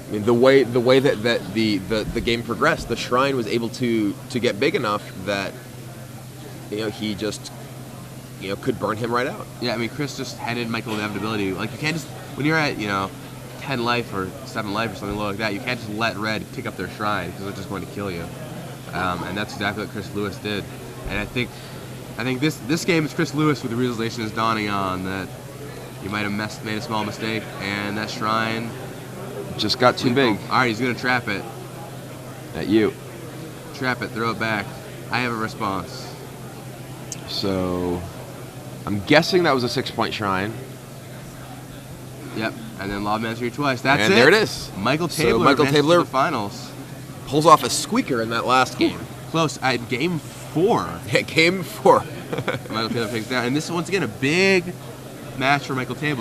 I mean, the way that the game progressed, the shrine was able to get big enough that he just could burn him right out. Yeah, I mean, Chris just handed Michael inevitability. Like, you can't just, when you're at 10 life or 7 life or something low like that, you can't just let red pick up their shrine because it's just going to kill you. And that's exactly what Chris Lewis did. And I think this game is Chris Lewis with the realization is dawning on that you might have made a small mistake, and that shrine Just got too big. All right, he's gonna trap it. At you. Trap it, throw it back. I have a response. So, I'm guessing that was a 6-point shrine. Yep, and then Law of Mastery twice. That's and it. there it is. Michael Tabler So Michael advances to Tabler the finals. pulls off a squeaker in that last game. Close. At game 4. Yeah, game 4. Michael Tabler takes down. And this is once again a big match for Michael Tabler.